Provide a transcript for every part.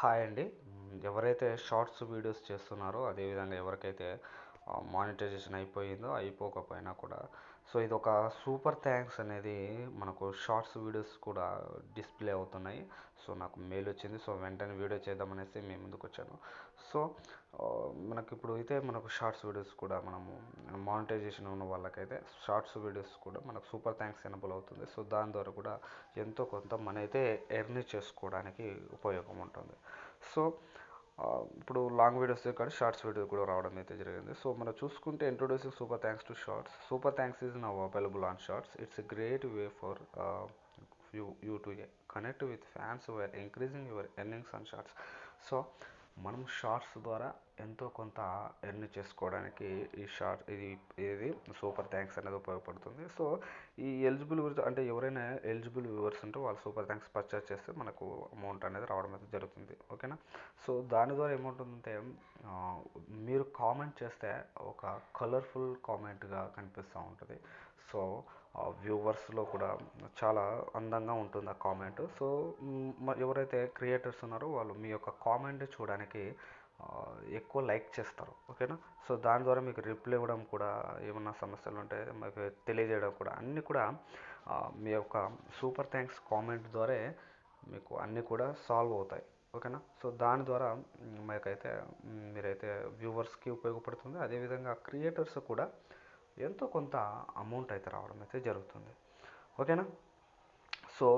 Hi అండి. ఎవరైతే shorts videos చేస్తున్నారో అదేవిధంగా ఎవరికైతే మానిటైజేషన్ అయిపోయిందో అయిపోకపోయినా కూడా సో ఇది ఒక సూపర్ థ్యాంక్స్ అనేది మనకు షార్ట్స్ వీడియోస్ కూడా డిస్ప్లే అవుతున్నాయి. సో నాకు మెయిల్ వచ్చింది. సో వెంటనే వీడియో చేద్దామనేసి మేము ముందుకు వచ్చాను. సో మనకి ఇప్పుడు అయితే మనకు షార్ట్స్ వీడియోస్ కూడా మనము మానిటైజేషన్ ఉన్న వాళ్ళకైతే షార్ట్స్ వీడియోస్ కూడా మనకు సూపర్ థ్యాంక్స్ ఎనబుల్ అవుతుంది. సో దాని ద్వారా కూడా ఎంతో కొంత మన అయితే ఎర్న్ చేసుకోవడానికి ఉపయోగం ఉంటుంది. సో ఇప్పుడు లాంగ్ వీడియోస్ కానీ షార్ట్స్ వీడియో కూడా రావడం అయితే జరిగింది. సో మనం చూసుకుంటే introducing super thanks to shorts. Super thanks is now available on shorts. It's a great way for you to connect with fans who are increasing your earnings on shorts. So మనం shorts ద్వారా ఎంతో కొంత earn చేసుకోవడానికి ఇది super thanks అనేది ఉపయోగపడుతుంది. So ఈ eligible అంటే ఎవరైనా ఎలిజిబుల్ వ్యూవర్స్ ఉంటే వాళ్ళు సూపర్ థ్యాంక్స్ పర్చేస్ చేస్తే మనకు అమౌంట్ అనేది రావడం అయితే జరుగుతుంది. ఓకేనా. సో దాని ద్వారా ఏముంటుందంటే మీరు కామెంట్ చేస్తే ఒక కలర్ఫుల్ కామెంట్గా కనిపిస్తూ ఉంటుంది. సో వ్యూవర్స్లో కూడా చాలా అందంగా ఉంటుంది ఆ కామెంట్. సో ఎవరైతే క్రియేటర్స్ ఉన్నారో వాళ్ళు మీ యొక్క కామెంట్ చూడడానికి ఎక్కువ లైక్ చేస్తారు. ఓకేనా. సో దాని ద్వారా మీకు రిప్లై ఇవ్వడం కూడా ఏమన్నా సమస్యలు ఉంటే మీకు తెలియజేయడం కూడా అన్నీ కూడా మీ యొక్క సూపర్ థ్యాంక్స్ కామెంట్ ద్వారా మీకు అన్నీ కూడా సాల్వ్ అవుతాయి. ఓకేనా. సో దాని ద్వారా మీరైతే వ్యూవర్స్కి ఉపయోగపడుతుంది. అదేవిధంగా క్రియేటర్స్ కూడా ఎంతో కొంత అమౌంట్ అయితే రావడం అయితే జరుగుతుంది. ఓకేనా. సో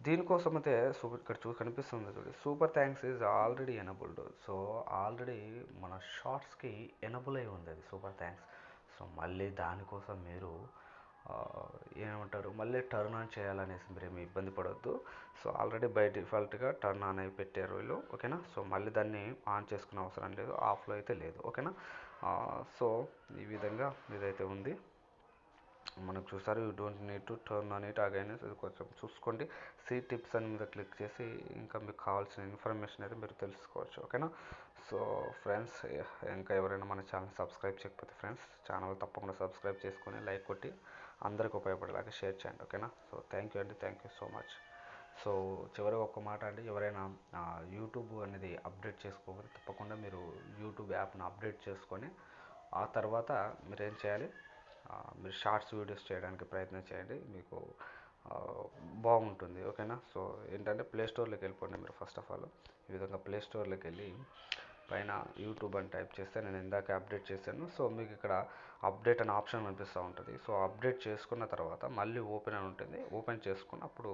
దీనికోసం అయితే ఇక్కడ కనిపిస్తుంది చూడండి, super thanks is already enabled. So already మన షార్ట్స్కి ఎనబుల్ అయి ఉంది అది సూపర్ థ్యాంక్స్. సో మళ్ళీ దానికోసం మీరు ఏమంటారు మళ్ళీ టర్న్ ఆన్ చేయాలనేసి మీరేమి ఇబ్బంది పడవద్దు. సో ఆల్రెడీ బై డిఫాల్ట్గా టర్న్ ఆన్ అయి పెట్టారు వీళ్ళు. ఓకేనా. సో మళ్ళీ దాన్ని ఆన్ చేసుకునే అవసరం లేదు, ఆఫ్లో అయితే లేదు. ఓకేనా. సో ఈ విధంగా ఇదైతే ఉంది. మనకు చూసారు, you don't need to turn on it again. ఇది కొంచెం చూసుకోండి. సీ టిప్స్ అని మీద క్లిక్ చేసి ఇంకా మీకు కావాల్సిన ఇన్ఫర్మేషన్ అయితే మీరు తెలుసుకోవచ్చు. ఓకేనా. సో ఫ్రెండ్స్, ఇంకా ఎవరైనా మన ఛానల్ సబ్స్క్రైబ్ చేయకపోతే ఫ్రెండ్స్ ఛానల్ తప్పకుండా సబ్స్క్రైబ్ చేసుకొని లైక్ కొట్టి అందరికి ఉపయోగపడేలాగా షేర్ చేయండి. ఓకేనా. సో థ్యాంక్ యూ అండి, thank you so much. So చివరిగా ఒక మాట అండి, ఎవరైనా యూట్యూబ్ అనేది అప్డేట్ చేసుకోకపోతే తప్పకుండా మీరు యూట్యూబ్ యాప్ను అప్డేట్ చేసుకొని ఆ తర్వాత మీరు ఏం చేయాలి, మీరు షార్ట్స్ వీడియోస్ చేయడానికి ప్రయత్నం చేయండి, మీకు బాగుంటుంది. ఓకేనా. సో ఏంటంటే ప్లే స్టోర్లోకి వెళ్ళిపోండి మీరు. ఫస్ట్ ఆఫ్ ఆల్ ఈ విధంగా ప్లే స్టోర్లోకి వెళ్ళి పైన యూట్యూబ్ అని టైప్ చేస్తే నేను ఇందాక అప్డేట్ చేశాను. సో మీకు ఇక్కడ అప్డేట్ అనే ఆప్షన్ కనిపిస్తూ ఉంటుంది. సో అప్డేట్ చేసుకున్న తర్వాత మళ్ళీ ఓపెన్ అని ఉంటుంది. ఓపెన్ చేసుకున్నప్పుడు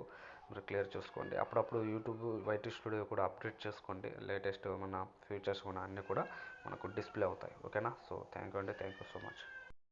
మీరు క్లియర్ చూసుకోండి. అప్పుడప్పుడు యూట్యూబ్ వైటీ స్టూడియో కూడా అప్డేట్ చేసుకోండి. లేటెస్ట్ మన ఫీచర్స్ కూడా అన్నీ కూడా మనకు డిస్ప్లే అవుతాయి. ఓకేనా. సో థ్యాంక్ యూ అండి, థ్యాంక్ యూ సో మచ్.